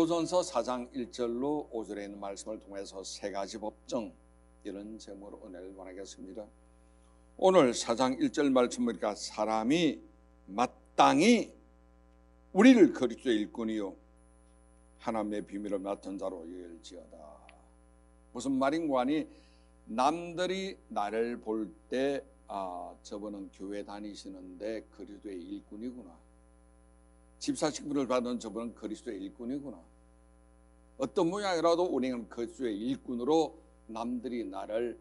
고전서 4장 1절로 5절에 있는 말씀을 통해서 세 가지 법정, 이런 제목으로 은혜를 원하겠습니다. 오늘 4장 1절 말씀 보니까 사람이 마땅히 우리를 그리스도의 일꾼이요 하나님의 비밀을 맡은 자로 여길지어다. 무슨 말인가 하니 남들이 나를 볼 때 저분은 교회 다니시는데 그리스도의 일꾼이구나, 집사 식구를 받은 저분은 그리스도의 일꾼이구나, 어떤 모양이라도 우리는 그리스도의 일꾼으로 남들이 나를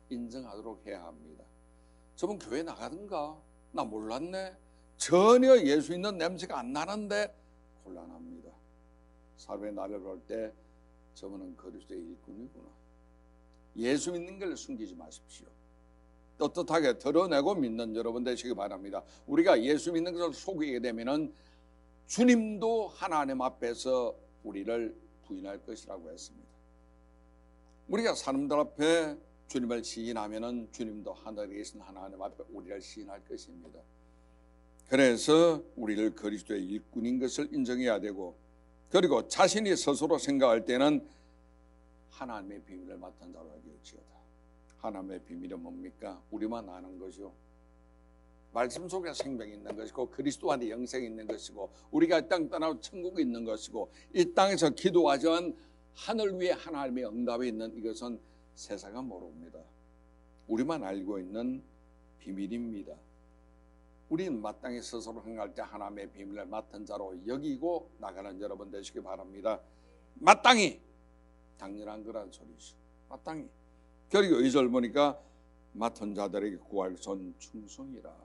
인정하도록 해야 합니다. 저분 교회 나가든가, 나 몰랐네, 전혀 예수 있는 냄새가 안 나는데 곤란합니다. 사람이 나를 볼 때 저분은 그리스도의 일꾼이구나. 예수 믿는 걸 숨기지 마십시오. 떳떳하게 드러내고 믿는 여러분 되시기 바랍니다. 우리가 예수 믿는 것을 속이게 되면은 주님도 하나님 앞에서 우리를 부인할 것이라고 했습니다. 우리가 사람들 앞에 주님을 시인하면은 주님도 하늘에 계신 하나님 앞에 우리를 시인할 것입니다. 그래서 우리를 그리스도의 일꾼인 것을 인정해야 되고, 그리고 자신이 스스로 생각할 때는 하나님의 비밀을 맡은 자로 여길지어다. 하나님의 비밀은 뭡니까? 우리만 아는 것이요, 말씀 속에 생명이 있는 것이고 그리스도 안에 영생이 있는 것이고 우리가 이 땅 떠나고 천국이 있는 것이고 이 땅에서 기도하지만 하늘 위에 하나님의 응답이 있는 이것은 세상은 모릅니다. 우리만 알고 있는 비밀입니다. 우리는 마땅히 스스로 행할 때 하나님의 비밀을 맡은 자로 여기고 나가는 여러분 되시기 바랍니다. 마땅히, 당연한 거란 소리죠. 마땅히. 그리고 2절 보니까 맡은 자들에게 구할 선 충성이라.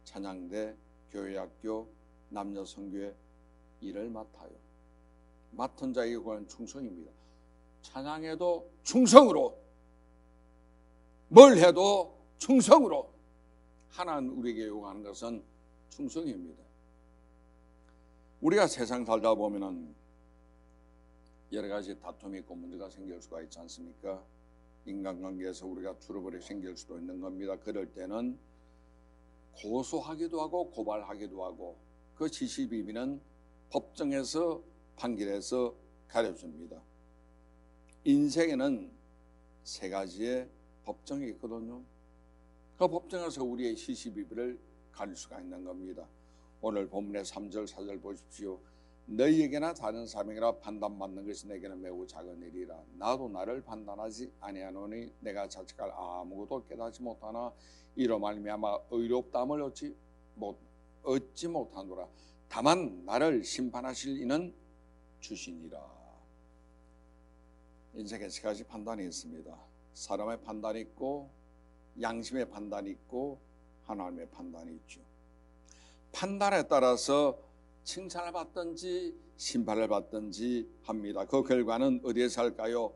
찬양대, 교회학교, 남녀 선교회 일을 맡아요. 맡은 자에게 구하는 충성입니다. 찬양해도 충성으로, 뭘 해도 충성으로. 하나님 우리에게 요구하는 것은 충성입니다. 우리가 세상 살다 보면은 여러 가지 다툼이 있고 문제가 생길 수가 있지 않습니까? 인간관계에서 우리가 트러블이 생길 수도 있는 겁니다. 그럴 때는 고소하기도 하고 고발하기도 하고, 그 지시비비는 법정에서 판결해서 가려줍니다. 인생에는 세 가지의 법정이 있거든요. 그 법정에서 우리의 시시비비를 가릴 수가 있는 겁니다. 오늘 본문의 3절 4절 보십시오. 너희에게나 다른 사람에게나 판단받는 것이 내게는 매우 작은 일이라. 나도 나를 판단하지 아니하노니 내가 자책할 아무것도 깨닫지 못하나 이로 말미암아 의롭다함을 얻지 못하노라. 다만 나를 심판하실 이는 주시니라. 인생에 세 가지 판단이 있습니다. 사람의 판단이 있고 양심의 판단이 있고 하나님의 판단이 있죠. 판단에 따라서 칭찬을 받든지 심판을 받든지 합니다. 그 결과는 어디에서 할까요?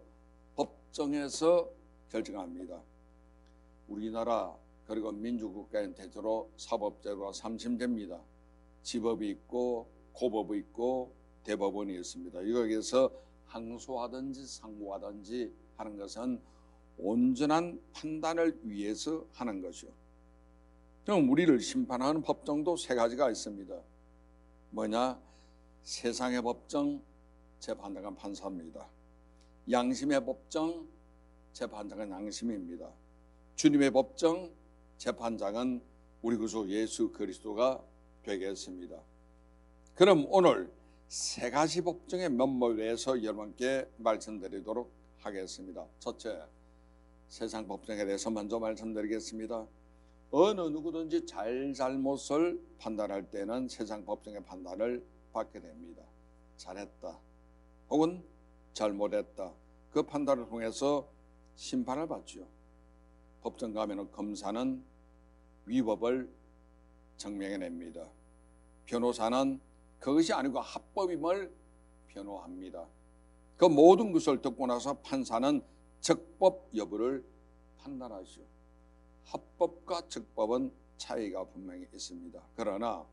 법정에서 결정합니다. 우리나라 그리고 민주국가인 대체로 사법제도가 3심제입니다. 지법이 있고 고법이 있고 대법원이 있습니다. 여기에서 항소하든지 상고하든지 하는 것은 온전한 판단을 위해서 하는 것이요. 그럼 우리를 심판하는 법정도 세 가지가 있습니다. 뭐냐? 세상의 법정, 재판장은 판사입니다. 양심의 법정, 재판장은 양심입니다. 주님의 법정, 재판장은 우리 구주 예수 그리스도가 되겠습니다. 그럼 오늘 세 가지 법정의 면모에 대해서 여러분께 말씀드리도록 하겠습니다. 첫째, 세상 법정에 대해서 먼저 말씀드리겠습니다. 어느 누구든지 잘못을 판단할 때는 세상 법정의 판단을 받게 됩니다. 잘했다 혹은 잘못했다, 그 판단을 통해서 심판을 받죠. 법정 가면 검사는 위법을 증명해냅니다. 변호사는 그것이 아니고 합법임을 변호합니다. 그 모든 것을 듣고 나서 판사는 적법 여부를 판단하죠. 합법과 적법은 차이가 분명히 있습니다. 그러나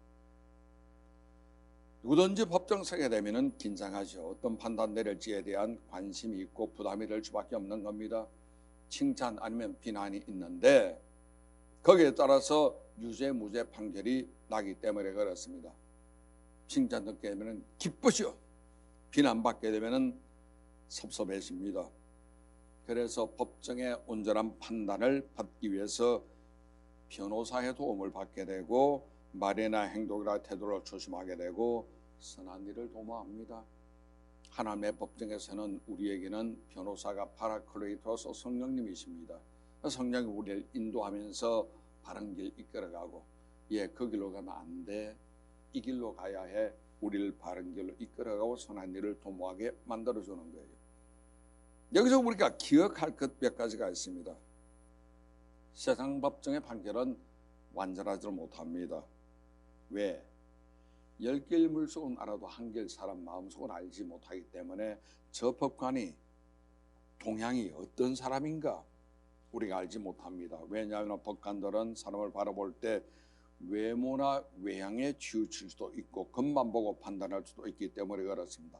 누구든지 법정 서게 되면 긴장하죠. 어떤 판단 내릴지에 대한 관심이 있고 부담이 될 수밖에 없는 겁니다. 칭찬 아니면 비난이 있는데 거기에 따라서 유죄 무죄 판결이 나기 때문에 그렇습니다. 칭찬 듣게 되면 기쁘죠. 비난받게 되면은 섭섭해집니다. 그래서 법정의 온전한 판단을 받기 위해서 변호사의 도움을 받게 되고 말이나 행동이나 태도를 조심하게 되고 선한 일을 도모합니다. 하나님의 법정에서는 우리에게는 변호사가 파라클레이토스 성령님이십니다. 성령이 우리를 인도하면서 바른 길 이끌어가고 그 길로 가면 안 돼. 이 길로 가야 해. 우리를 바른 길로 이끌어가고 선한 일을 도모하게 만들어주는 거예요. 여기서 우리가 기억할 것 몇 가지가 있습니다. 세상 법정의 판결은 완전하지 못합니다. 왜? 10개의 물속은 알아도 한개의 사람 마음속은 알지 못하기 때문에 저 법관이 동향이 어떤 사람인가 우리가 알지 못합니다. 왜냐하면 법관들은 사람을 바라볼 때 외모나 외향에 치우칠 수도 있고 겉만 보고 판단할 수도 있기 때문에 그렇습니다.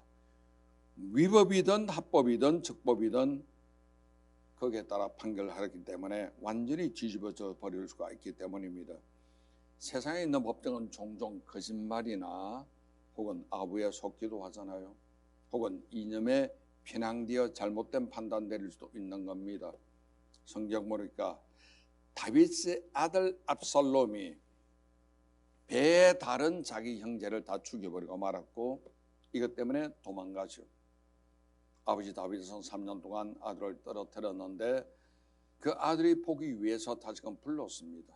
위법이든 합법이든 적법이든 거기에 따라 판결을 하기 때문에 완전히 뒤집어져 버릴 수가 있기 때문입니다. 세상에 있는 법정은 종종 거짓말이나 혹은 아부에 속기도 하잖아요. 혹은 이념에 편향되어 잘못된 판단 내릴 수도 있는 겁니다. 성경 보니까 다윗의 아들 압살롬이 배에 다른 자기 형제를 다 죽여버리고 말았고 이것 때문에 도망가죠. 아버지 다윗은 3년 동안 아들을 떨어뜨렸는데 그 아들이 보기 위해서 다시금 불렀습니다.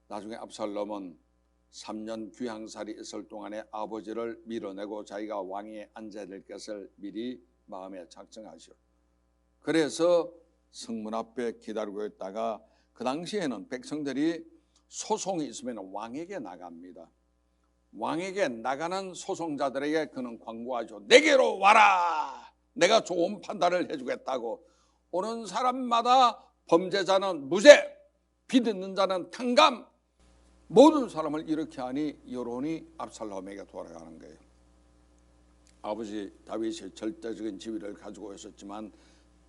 나중에 압살롬은 3년 귀향살이 있을 동안에 아버지를 밀어내고 자기가 왕위에 앉아야 될 것을 미리 마음에 작정하죠. 그래서 성문 앞에 기다리고 있다가 그 당시에는 백성들이 소송이 있으면 왕에게 나갑니다. 왕에게 나가는 소송자들에게 그는 광고하죠. 내게로 와라. 내가 좋은 판단을 해주겠다고. 오는 사람마다 범죄자는 무죄, 비듣는 자는 탕감, 모든 사람을 이렇게 하니 여론이 압살롬에게 돌아가는 거예요. 아버지 다윗이 절대적인 지위를 가지고 있었지만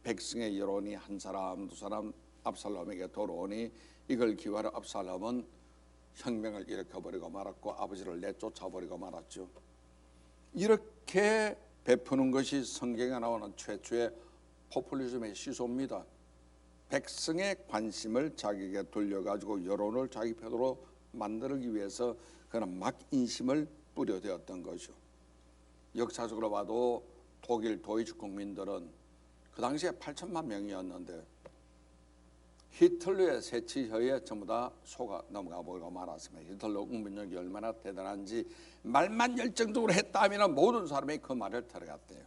백성의 여론이 한 사람 두 사람 압살롬에게 돌아오니 이걸 기회로 압살롬은 혁명을 일으켜버리고 말았고 아버지를 내쫓아버리고 말았죠. 이렇게 베푸는 것이 성경에 나오는 최초의 포퓰리즘의 시소입니다. 백성의 관심을 자기에게 돌려가지고 여론을 자기 편으로 만들기 위해서 그는 막 인심을 뿌려대었던 거죠. 역사적으로 봐도 독일 도이치 국민들은 그 당시에 8천만 명이었는데 히틀러의 세치혀에 전부 다 속아 넘어가 버리고 말았습니다. 히틀러 국민력이 얼마나 대단한지 말만 열정적으로 했다면 모든 사람이 그 말을 들어갔대요.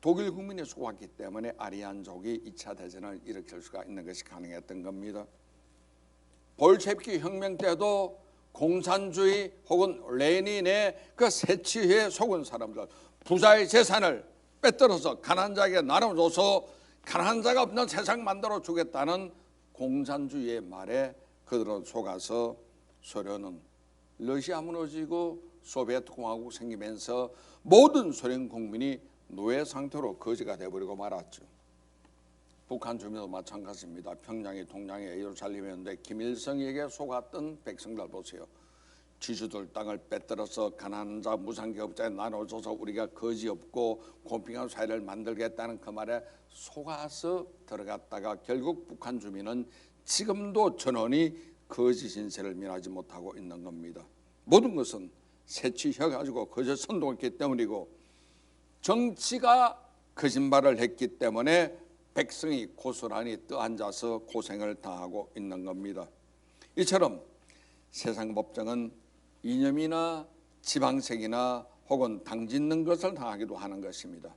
독일 국민이 속았기 때문에 아리안족이 2차 대전을 일으킬 수가 있는 것이 가능했던 겁니다. 볼셰비키 혁명 때도 공산주의 혹은 레닌의 그 세치혀에 속은 사람들, 부자의 재산을 빼들어서 가난한 자에게 나눠줘서 가난한 자가 없는 세상 만들어 주겠다는 공산주의의 말에 그들은 속아서 소련은 러시아 무너지고 소비에트 공화국 생기면서 모든 소련 국민이 노예 상태로 거지가 되어버리고 말았죠. 북한 주민도 마찬가지입니다. 평양이 동양의 예루살렘이었는데 김일성에게 속았던 백성들 보세요. 지주들 땅을 빼들어서 가난한 자 무상기업자에 나눠줘서 우리가 거지 없고 공평한 사회를 만들겠다는 그 말에 속아서 들어갔다가 결국 북한 주민은 지금도 전원이 거지 신세를 면하지 못하고 있는 겁니다. 모든 것은 세치혀가지고 거짓 선동했기 때문이고 정치가 거짓말을 했기 때문에 백성이 고스란히 떠앉아서 고생을 당하고 있는 겁니다. 이처럼 세상 법정은 이념이나 지방색이나 혹은 당짓는 것을 당하기도 하는 것입니다.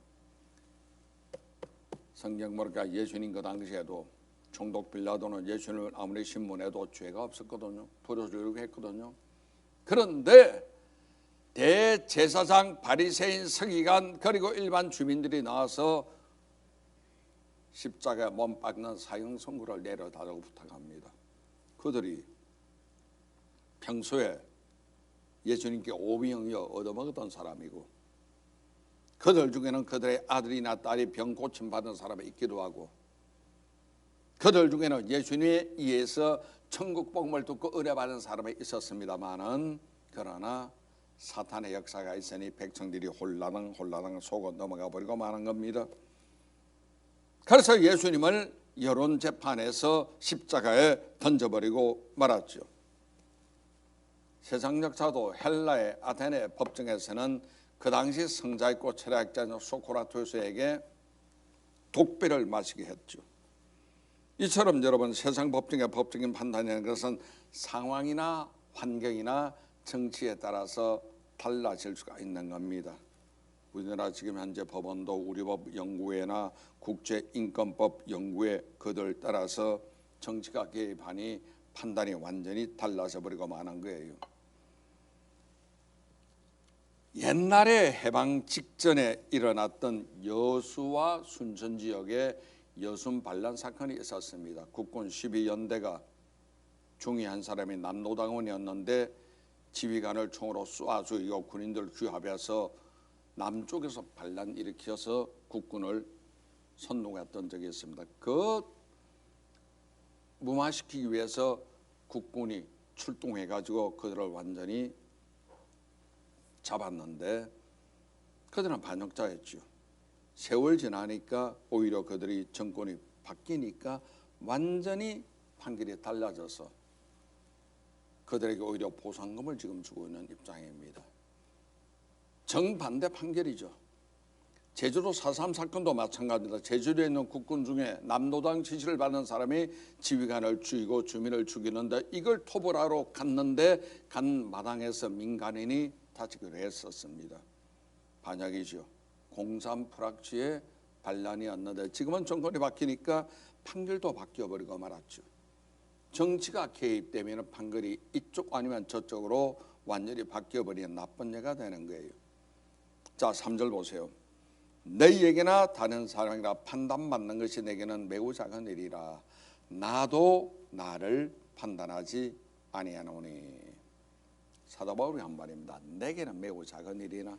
성경 보니까 예수님 그 당시에도 총독 빌라도는 예수님을 아무리 신문해도 죄가 없었거든요. 부려주려고 했거든요. 그런데 대제사장, 바리새인, 서기관 그리고 일반 주민들이 나와서 십자가에 못 박는 사형 선고를 내려달라고 부탁합니다. 그들이 평소에 예수님께 오병이어 얻어먹었던 사람이고 그들 중에는 그들의 아들이나 딸이 병 고침받은 사람이 있기도 하고 그들 중에는 예수님에 의해서 천국 복음을 듣고 의뢰받은 사람이 있었습니다마는 그러나 사탄의 역사가 있으니 백성들이 홀라당 속아 넘어가 버리고 마는 겁니다. 그래서 예수님을 여론 재판에서 십자가에 던져버리고 말았죠. 세상 역사도 헬라의 아테네 법정에서는 그 당시 성자있고 철학자인 소크라테스에게 독배를 마시게 했죠. 이처럼 여러분 세상 법정의 법적인 판단이라는 것은 상황이나 환경이나 정치에 따라서 달라질 수가 있는 겁니다. 우리나라 지금 현재 법원도 우리법 연구회나 국제인권법 연구회 그들 따라서 정치가 개입하니 판단이 완전히 달라져 버리고 마는 거예요. 옛날에 해방 직전에 일어났던 여수와 순천 지역에 여순 반란 사건이 있었습니다. 국군 12연대가 중위 한 사람이 남노당원이었는데 지휘관을 총으로 쏴 죽이고 군인들 규합해서 남쪽에서 반란 일으켜서 국군을 선동했던 적이 있습니다. 그 무마시키기 위해서 국군이 출동해가지고 그들을 완전히 잡았는데 그들은 반역자였죠. 세월 지나니까 오히려 그들이 정권이 바뀌니까 완전히 판결이 달라져서 그들에게 오히려 보상금을 지금 주고 있는 입장입니다. 정반대 판결이죠. 제주도 4.3 사건도 마찬가지입니다. 제주도에 있는 국군 중에 남노당 지시를 받는 사람이 지휘관을 죽이고 주민을 죽이는데 이걸 토벌하러 갔는데 간 마당에서 민간인이 다치기로 했었습니다. 반역이죠. 공산 불악지의 반란이었는데 지금은 정권이 바뀌니까 판결도 바뀌어버리고 말았죠. 정치가 개입되면 판결이 이쪽 아니면 저쪽으로 완전히 바뀌어버리는 나쁜 예가 되는 거예요. 자, 3절 보세요. 너희에게나 다른 사람이라 판단받는 것이 내게는 매우 작은 일이라 나도 나를 판단하지 아니하노니. 사도 바울이 한 말입니다. 내게는 매우 작은 일이나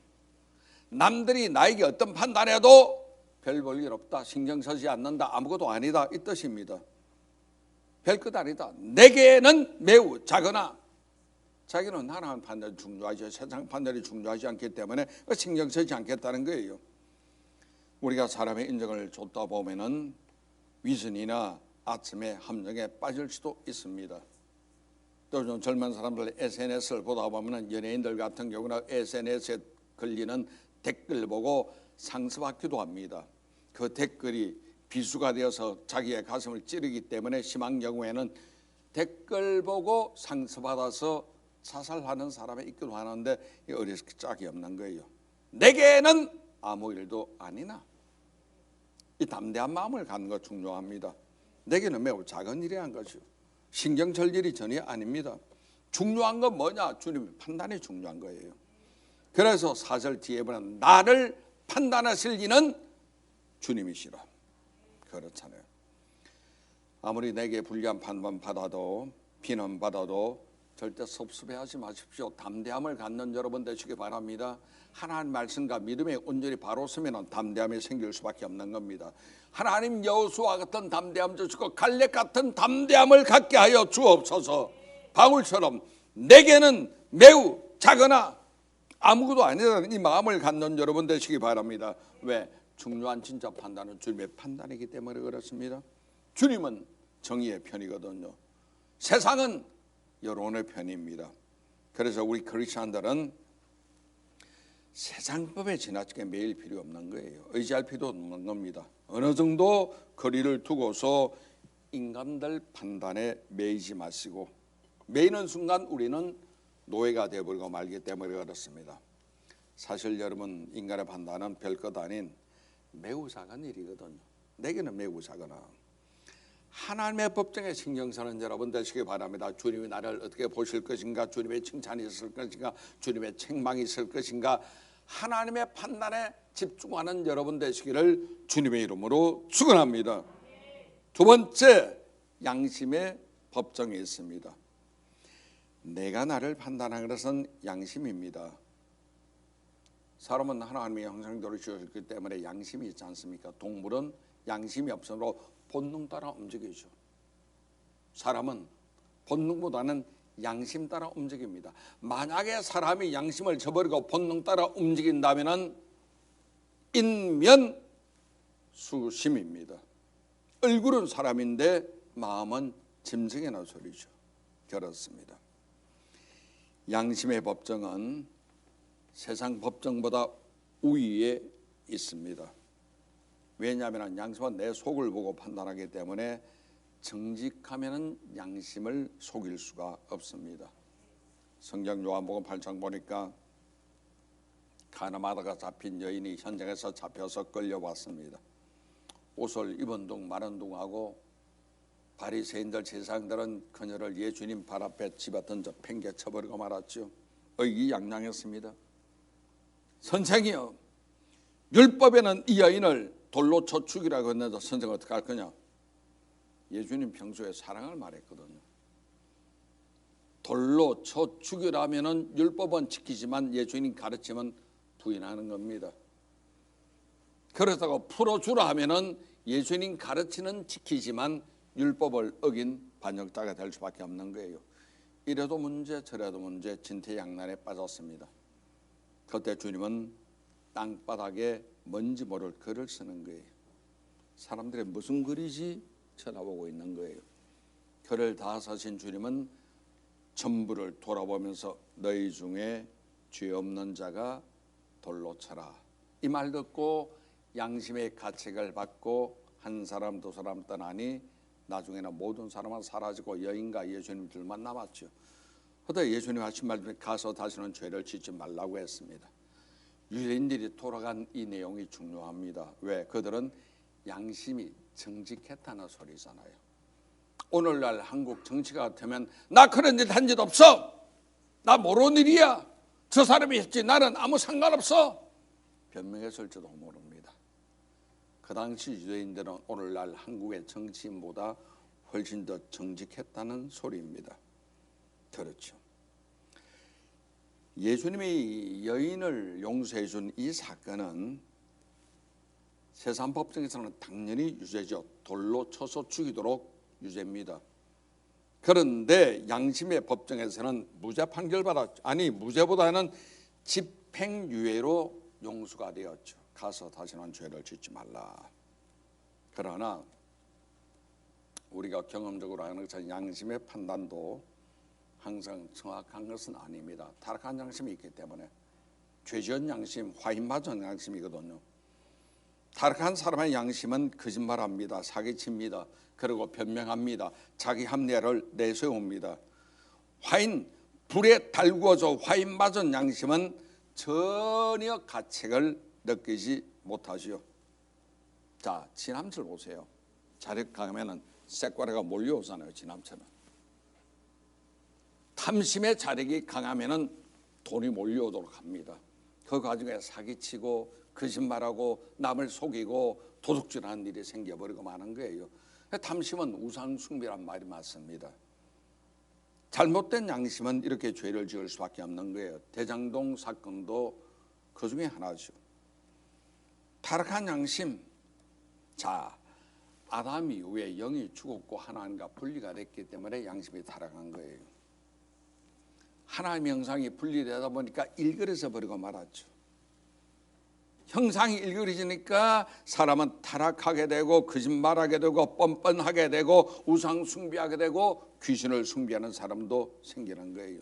남들이 나에게 어떤 판단해도 별 볼 일 없다, 신경 쓰지 않는다, 아무것도 아니다 이 뜻입니다. 별것 아니다. 내게는 매우 작으나 자기는 하나님 판단이 중요하죠. 세상 판단이 중요하지 않기 때문에 신경 쓰지 않겠다는 거예요. 우리가 사람의 인정을 줬다 보면은 위선이나 아첨의 함정에 빠질 수도 있습니다. 또 좀 젊은 사람들 SNS를 보다 보면 연예인들 같은 경우는 SNS에 걸리는 댓글 보고 상습하기도 합니다. 그 댓글이 비수가 되어서 자기의 가슴을 찌르기 때문에 심한 경우에는 댓글 보고 상처받아서 자살하는 사람이 있기도 하는데 어리석기 짝이 없는 거예요. 내게는 아무 일도 아니나. 이 담대한 마음을 갖는 거 중요합니다. 내게는 매우 작은 일이란 거죠. 신경 쓸 일이 전혀 아닙니다. 중요한 건 뭐냐? 주님의 판단이 중요한 거예요. 그래서 4절 뒤에 보면 나를 판단하실 이는 주님이시라. 그렇잖아요. 아무리 내게 불리한 판단 받아도 비난 받아도 절대 섭섭해하지 마십시오. 담대함을 갖는 여러분 되시기 바랍니다. 하나님 말씀과 믿음에 온전히 바로 서면 담대함이 생길 수밖에 없는 겁니다. 하나님 여호수아 같은 담대함 주시고 갈렙 같은 담대함을 갖게 하여 주옵소서. 바울처럼 내게는 매우 작으나 아무것도 아니라는 이 마음을 갖는 여러분 되시기 바랍니다. 왜? 중요한 진짜 판단은 주님의 판단이기 때문에 그렇습니다. 주님은 정의의 편이거든요. 세상은 여론의 편입니다. 그래서 우리 크리스천들은 세상법에 지나치게 매일 필요 없는 거예요. 의지할 필요 없는 겁니다. 어느 정도 거리를 두고서 인간들 판단에 매이지 마시고 매이는 순간 우리는 노예가 되어버리고 말기 때문에 그렇습니다. 사실 여러분 인간의 판단은 별것 아닌 매우 작은 일이거든요. 내게는 매우 작으나 하나님의 법정에 신경 쓰는 여러분 되시기 바랍니다. 주님이 나를 어떻게 보실 것인가, 주님의 칭찬이 있을 것인가, 주님의 책망이 있을 것인가, 하나님의 판단에 집중하는 여러분 되시기를 주님의 이름으로 축원합니다. 두 번째, 양심의 법정이 있습니다. 내가 나를 판단하는 것은 양심입니다. 사람은 하나님의 형상대로 지었기 때문에 양심이 있지 않습니까? 동물은 양심이 없으므로 본능 따라 움직이죠. 사람은 본능보다는 양심 따라 움직입니다. 만약에 사람이 양심을 저버리고 본능 따라 움직인다면 인면수심입니다. 얼굴은 사람인데 마음은 짐승이나 소리죠. 그렇습니다. 양심의 법정은 세상 법정보다 우위에 있습니다. 왜냐하면 양심은 내 속을 보고 판단하기 때문에 정직하면 양심을 속일 수가 없습니다. 성경 요한복음 8장 보니까 가늠하다가 잡힌 여인이 현장에서 잡혀서 끌려왔습니다. 옷을 입은 둥 마른 둥 하고 바리새인들 제사장들은 그녀를 예수님 발 앞에 집어던져 팽개쳐버리고 말았죠. 의기양양했습니다. 선생이여, 율법에는 이 여인을 돌로 쳐 죽이라고 했는데 선생 어떻게 할 거냐? 예수님 평소에 사랑을 말했거든요. 돌로 쳐 죽이라면은 율법은 지키지만 예수님 가르침은 부인하는 겁니다. 그렇다고 풀어주라 하면은 예수님 가르치는 지키지만 율법을 어긴 반역자가 될 수밖에 없는 거예요. 이래도 문제 저래도 문제 진퇴양난에 빠졌습니다. 그때 주님은 땅바닥에 먼지 모를 글을 쓰는 거예요. 사람들이 무슨 글이지 쳐다보고 있는 거예요. 글을 다 쓰신 주님은 전부를 돌아보면서 너희 중에 죄 없는 자가 돌로 쳐라. 이 말 듣고 양심의 가책을 받고 한 사람 두 사람 떠나니 나중에는 모든 사람은 사라지고 여인과 예수님 둘만 남았죠. 그때 예수님 하신 말씀에 가서 다시는 죄를 짓지 말라고 했습니다. 유대인들이 돌아간 이 내용이 중요합니다. 왜? 그들은 양심이 정직했다는 소리잖아요. 오늘날 한국 정치가 같으면 나 그런 일 한 적 없어. 나 모르는 일이야. 저 사람이 했지 나는 아무 상관없어. 변명했을지도 모릅니다. 그 당시 유대인들은 오늘날 한국의 정치인보다 훨씬 더 정직했다는 소리입니다. 그렇죠. 예수님이 여인을 용서해 준 이 사건은 세상 법정에서는 당연히 유죄죠. 돌로 쳐서 죽이도록 유죄입니다. 그런데 양심의 법정에서는 무죄 판결받았죠. 아니 무죄보다는 집행유예로 용서가 되었죠. 가서 다시는 죄를 짓지 말라. 그러나 우리가 경험적으로 하는 것처럼 양심의 판단도 항상 정확한 것은 아닙니다. 타락한 양심이 있기 때문에 죄지은 양심, 화인맞은 양심이거든요. 타락한 사람의 양심은 거짓말합니다. 사기칩니다. 그리고 변명합니다. 자기 합리화를 내세웁니다. 불에 달구어져 화인 맞은 양심은 전혀 가책을 느끼지 못하지요. 자, 지남철 보세요. 자력 강하면은 쇳과리가 몰려오잖아요. 지남철은. 탐심의 자력이 강하면은 돈이 몰려오도록 합니다. 그 과정에 사기치고 거짓말하고 남을 속이고 도둑질하는 일이 생겨버리고 마는 거예요. 탐심은 우상숭배란 말이 맞습니다. 잘못된 양심은 이렇게 죄를 지을 수밖에 없는 거예요. 대장동 사건도 그 중에 하나죠. 타락한 양심. 자, 아담 이후에 영이 죽었고 하나님과 분리가 됐기 때문에 양심이 타락한 거예요. 하나님의 형상이 분리되다 보니까 일그러져 버리고 말았죠. 형상이 일그러지니까 사람은 타락하게 되고 거짓말하게 되고 뻔뻔하게 되고 우상 숭배하게 되고 귀신을 숭배하는 사람도 생기는 거예요.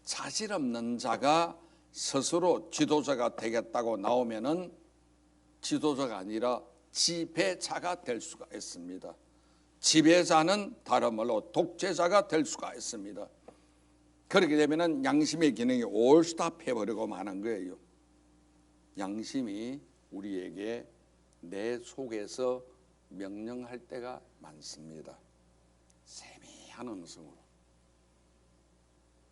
자질 없는 자가 스스로 지도자가 되겠다고 나오면은 지도자가 아니라 지배자가 될 수가 있습니다. 지배자는 다른 말로 독재자가 될 수가 있습니다. 그렇게 되면은 양심의 기능이 올스탑해버리고 마는 거예요. 양심이 우리에게 내 속에서 명령할 때가 많습니다. 세미한 음성으로,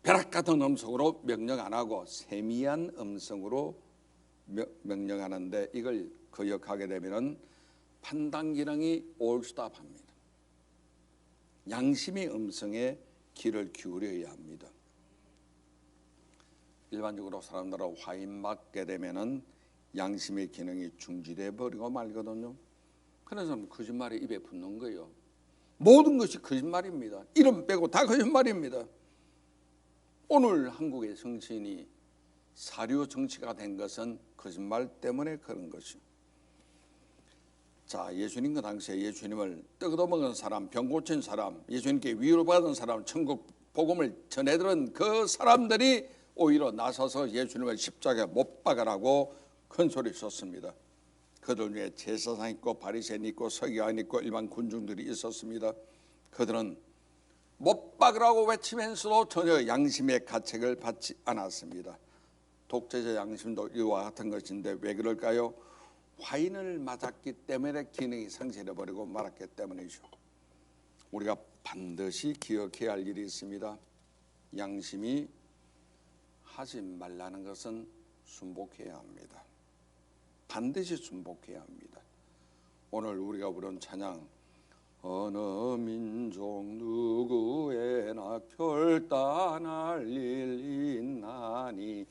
벼락 같은 음성으로 명령 안 하고 세미한 음성으로 명령하는데 이걸 거역하게 되면 판단 기능이 올스탑합니다. 양심의 음성에 귀를 기울여야 합니다. 일반적으로 사람들은 화인 맞게 되면은 양심의 기능이 중지돼 버리고 말거든요. 그래서 거짓말이 입에 붙는 거예요. 모든 것이 거짓말입니다. 이름 빼고 다 거짓말입니다. 오늘 한국의 정치인이 사료 정치가 된 것은 거짓말 때문에 그런 것이요. 자, 예수님 그 당시에 예수님을 떡 얻어먹은 사람, 병 고친 사람, 예수님께 위로받은 사람, 천국 복음을 전해들은 그 사람들이 오히려 나서서 예수님을 십자가에 못 박으라고 큰 소리 쳤습니다. 그들 중에 제사장 있고 바리새인 있고 서기관 있고 일반 군중들이 있었습니다. 그들은 못 박으라고 외치면서도 전혀 양심의 가책을 받지 않았습니다. 독재자 양심도 이와 같은 것인데 왜 그럴까요? 화인을 맞았기 때문에 기능이 상실해버리고 말았기 때문이죠. 우리가 반드시 기억해야 할 일이 있습니다. 양심이 하지 말라는 것은 순복해야 합니다. 반드시 순복해야 합니다. 오늘 우리가 부른 찬양, 어느 민족 누구에나 결단할 일 있나니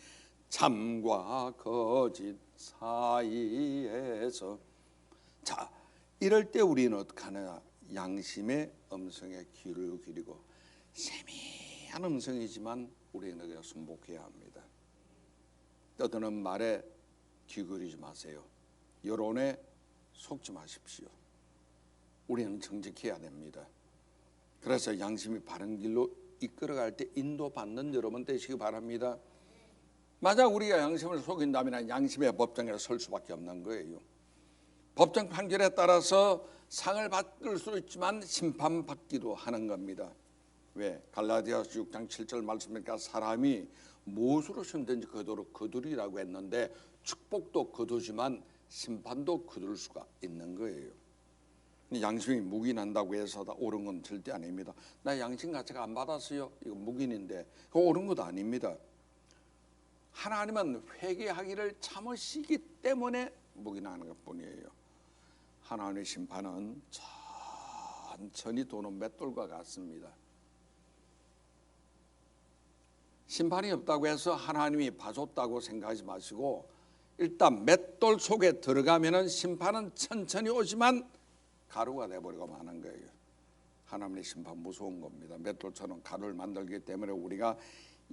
참과 거짓 사이에서. 자, 이럴 때 우리는 어떻게 하느냐? 양심의 음성에 귀를 기울이고, 세미한 음성이지만 우리는 순복해야 합니다. 떠드는 말에 귀 기울이지 마세요. 여론에 속지 마십시오. 우리는 정직해야 됩니다. 그래서 양심이 바른 길로 이끌어갈 때 인도받는 여러분 되시기 바랍니다. 만약 우리가 양심을 속인다면 양심의 법정에 설 수밖에 없는 거예요. 법정 판결에 따라서 상을 받을 수 있지만 심판받기도 하는 겁니다. 왜? 갈라디아서 6장 7절 말씀이니까 사람이 무엇으로 시험된지 거두리라고 했는데 축복도 거두지만 심판도 거둘 수가 있는 거예요. 양심이 묵인한다고 해서 다 옳은 건 절대 아닙니다. 나 양심 가책 안 받았어요. 이거 묵인인데 그거 옳은 것도 아닙니다. 하나님은 회개하기를 참으시기 때문에 묵인하는 것뿐이에요. 하나님의 심판은 천천히 도는 맷돌과 같습니다. 심판이 없다고 해서 하나님이 봐줬다고 생각하지 마시고 일단 맷돌 속에 들어가면은 심판은 천천히 오지만 가루가 돼버리고 마는 거예요. 하나님의 심판 무서운 겁니다. 맷돌처럼 가루를 만들기 때문에 우리가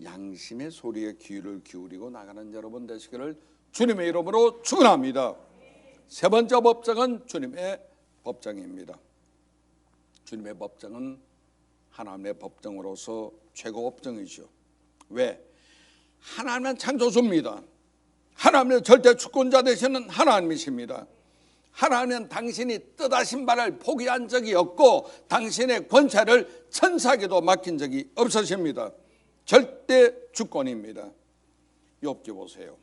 양심의 소리에 귀를 기울이고 나가는 여러분 되시기를 주님의 이름으로 축원합니다. 세 번째 법정은 주님의 법정입니다. 주님의 법정은 하나님의 법정으로서 최고 법정이죠. 왜? 하나님은 창조주입니다. 하나님은 절대 주권자 되시는 하나님이십니다. 하나님은 당신이 뜻하신 바를 포기한 적이 없고 당신의 권세를 천사에게도 맡긴 적이 없으십니다. 절대 주권입니다. 욥기 보세요.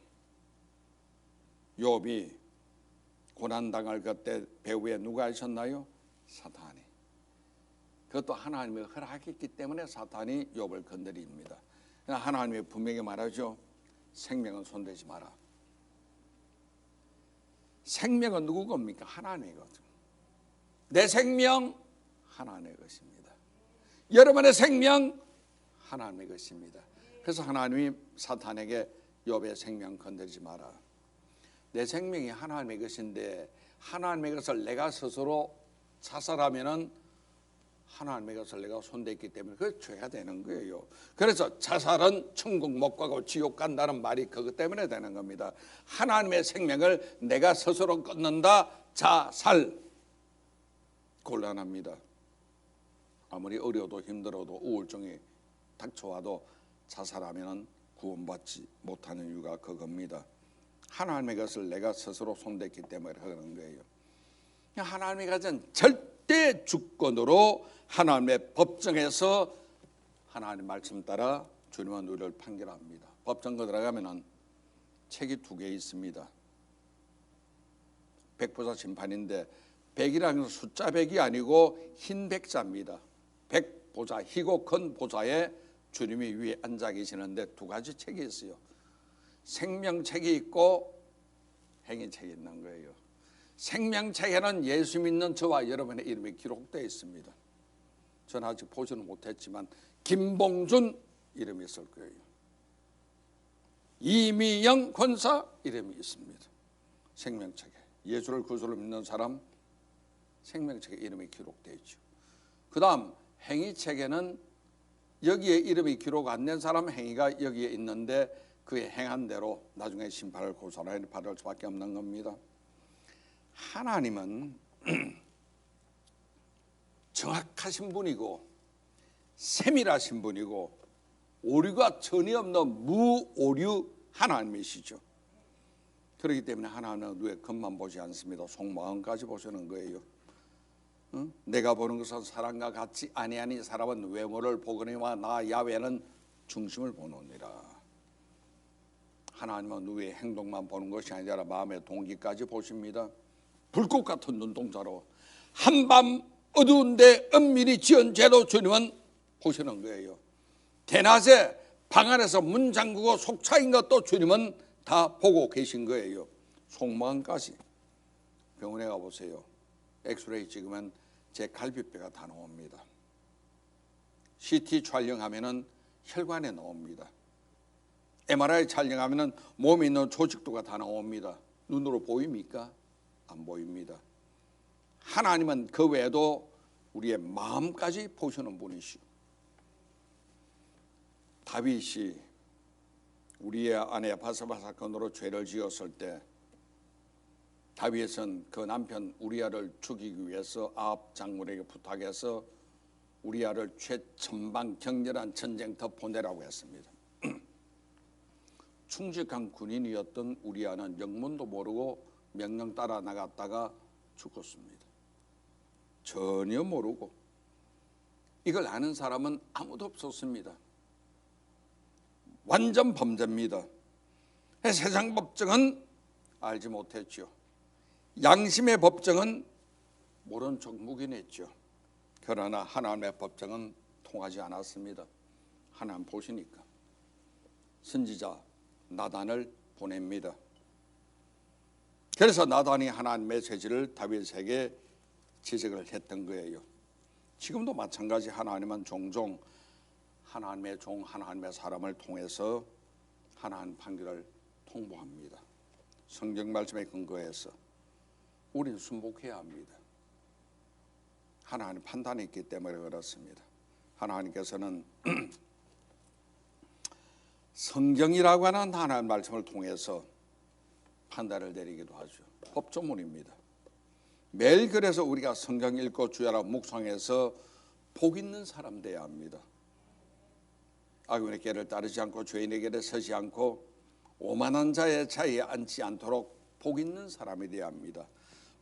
욥이 고난당할 그때 배후에 누가 하셨나요? 사탄이. 그것도 하나님의 허락했기 때문에 사탄이 욥을 건드립니다. 하나님이 분명히 말하죠. 생명은 손대지 마라. 생명은 누구 겁니까? 하나님의 거죠. 내 생명 하나님의 것입니다. 여러분의 생명 하나님의 것입니다. 그래서 하나님이 사탄에게 욥의 생명 건드리지 마라. 내 생명이 하나님의 것인데 하나님의 것을 내가 스스로 자살하면은 하나님의 것을 내가 손댔기 때문에 그걸 줘야 되는 거예요. 그래서 자살은 천국 못 가고 지옥 간다는 말이 그것 때문에 되는 겁니다. 하나님의 생명을 내가 스스로 끊는다. 자살. 곤란합니다. 아무리 어려도 힘들어도 우울증이 닥쳐와도 자살하면 구원받지 못하는 이유가 그겁니다. 하나님의 것을 내가 스스로 손댔기 때문에 그러는 거예요. 하나님이 가진 절대 주권으로 하나님의 법정에서 하나님 말씀 따라 주님은 우리를 판결합니다. 법정에 들어가면은 책이 두 개 있습니다. 백보자 심판인데 백이라는 숫자 백이 아니고 흰 백자입니다. 백보자, 희고 큰 보좌에 주님이 위에 앉아 계시는데 두 가지 책이 있어요. 생명책이 있고 행위책이 있는 거예요. 생명책에는 예수 믿는 저와 여러분의 이름이 기록되어 있습니다. 저는 아직 보지는 못했지만 김봉준 이름이 있을 거예요. 이미영 권사 이름이 있습니다. 생명책에 예수를 구주로 믿는 사람 생명책에 이름이 기록되어 있죠. 그 다음 행위책에는 여기에 이름이 기록 안 된 사람 행위가 여기에 있는데 그의 행한 대로 나중에 심판을 고소하여 받을 수밖에 없는 겁니다. 하나님은 정확하신 분이고 세밀하신 분이고 오류가 전혀 없는 무오류 하나님이시죠. 그렇기 때문에 하나님은 누구의 겉만 보지 않습니다. 속마음까지 보시는 거예요. 내가 보는 것은 사람과 같이 아니하니 사람은 외모를 보거니와 나 야훼는 중심을 보느니라. 하나님은 누구의 행동만 보는 것이 아니라 마음의 동기까지 보십니다. 불꽃 같은 눈동자로 한밤 어두운데 은밀히 지은 죄도 주님은 보시는 거예요. 대낮에 방 안에서 문 잠그고 속차인 것도 주님은 다 보고 계신 거예요. 속마음까지. 병원에 가보세요. 엑스레이 찍으면 제 갈비뼈가 다 나옵니다. CT 촬영하면 혈관에 나옵니다. MRI 촬영하면 몸에 있는 조직도가 다 나옵니다. 눈으로 보입니까? 안 보입니다. 하나님은 그 외에도 우리의 마음까지 보시는 분이시오. 다윗이 우리의 아내 바세바 사건으로 죄를 지었을 때 다윗은 그 남편 우리아를 죽이기 위해서 아합 장군에게 부탁해서 우리아를 최첨방 격렬한 전쟁터 보내라고 했습니다. 충직한 군인이었던 우리아는 영문도 모르고 명령 따라 나갔다가 죽었습니다. 전혀 모르고. 이걸 아는 사람은 아무도 없었습니다. 완전 범죄입니다. 세상 법정은 알지 못했죠. 양심의 법정은 모른 척 묵인했죠. 그러나 하나님의 법정은 통하지 않았습니다. 하나님 보시니까 선지자 나단을 보냅니다. 그래서 나단이 하나님의 죄질을 다윗에게 지적을 했던 거예요. 지금도 마찬가지. 하나님은 종종 하나님의 종, 하나님의 사람을 통해서 하나님 판결을 통보합니다. 성경 말씀에 근거해서 우리는 순복해야 합니다. 하나님 판단이 있기 때문에 그렇습니다. 하나님께서는 성경이라고 하는 하나님 말씀을 통해서 판단을 내리기도 하죠. 법조문입니다. 매일 그래서 우리가 성경 읽고 주야라 묵상해서 복 있는 사람 돼야 합니다. 악인의 길을 따르지 않고 죄인의 길에 서지 않고 오만한 자의 자리에 앉지 않도록 복 있는 사람이 되어야 합니다.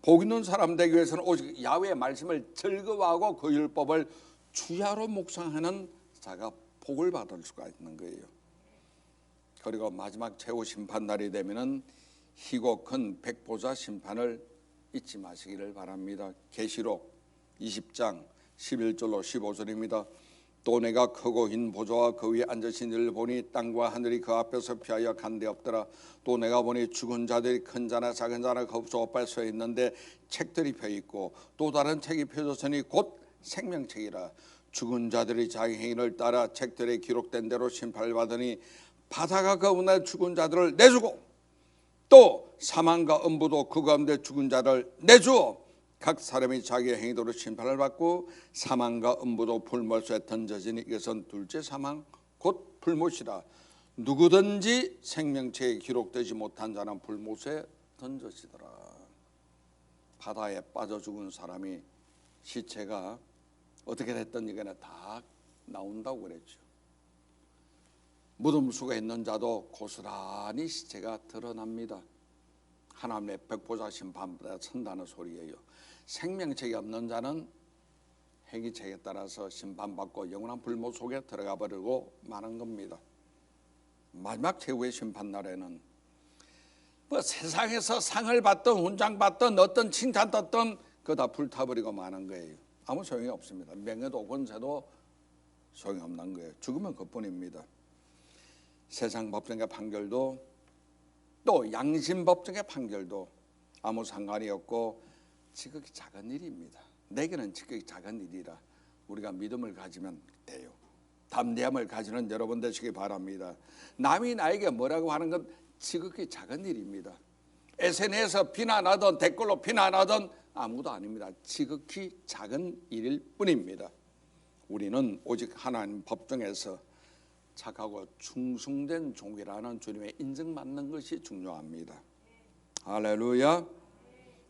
복 있는 사람 되기 위해서는 오직 야훼의 말씀을 즐거워하고 그 율법을 주야로 묵상하는 자가 복을 받을 수가 있는 거예요. 그리고 마지막 최후 심판날이 되면은 희고 큰 백보자 심판을 잊지 마시기를 바랍니다. 계시록 20장 11절로 15절입니다. 또 내가 크고 흰 보좌와 그 위에 앉으신 이를 보니 땅과 하늘이 그 앞에서 피하여 간데 없더라. 또 내가 보니 죽은 자들이 큰 자나 작은 자나 곱소op에 서 있는데 책들이 펴 있고 또 다른 책이 펴졌으니 곧 생명책이라. 죽은 자들이 자기 행위를 따라 책들에 기록된 대로 심판을 받으니 바다가 그 가운데 죽은 자들을 내주고 또 사망과 음부도 그 가운데 죽은 자를 내주어 각 사람이 자기의 행위대로 심판을 받고 사망과 음부도 불못에 던져지니 이것은 둘째 사망 곧 불못이라. 누구든지 생명책에 기록되지 못한 자는 불못에 던져지더라. 바다에 빠져 죽은 사람이 시체가 어떻게 됐든지 간에 다 나온다고 그랬죠. 무덤 속에 있는 자도 고스란히 시체가 드러납니다. 하나님의 백보자 심판보다 천다는 소리예요. 생명책이 없는 자는 행위책에 따라서 심판받고 영원한 불못 속에 들어가 버리고 마는 겁니다. 마지막 최후의 심판날에는 뭐 세상에서 상을 받든 훈장 받든 어떤 칭찬 받든 그거 다 불타버리고 마는 거예요. 아무 소용이 없습니다. 명예도 권세도 소용이 없는 거예요. 죽으면 그뿐입니다. 세상 법정의 판결도 또 양심 법정의 판결도 아무 상관이 없고 지극히 작은 일입니다. 내게는 지극히 작은 일이라 우리가 믿음을 가지면 돼요. 담대함을 가지는 여러분 되시기 바랍니다. 남이 나에게 뭐라고 하는 건 지극히 작은 일입니다. SNS에서 비난하던 댓글로 비난하던 아무도 아닙니다. 지극히 작은 일일 뿐입니다. 우리는 오직 하나님 법정에서 착하고 충성된 종이라는 주님의 인정받는 것이 중요합니다. 할렐루야.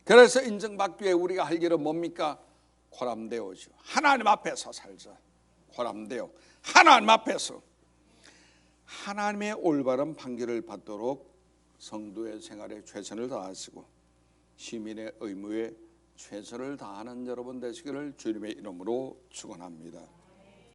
그래서 인정받기 위해 우리가 할 일은 뭡니까? 고람되어죠. 하나님 앞에서 살자. 고람되어 하나님 앞에서 하나님의 올바른 판결을 받도록 성도의 생활에 최선을 다하시고 시민의 의무에 최선을 다하는 여러분 되시기를 주님의 이름으로 축원합니다.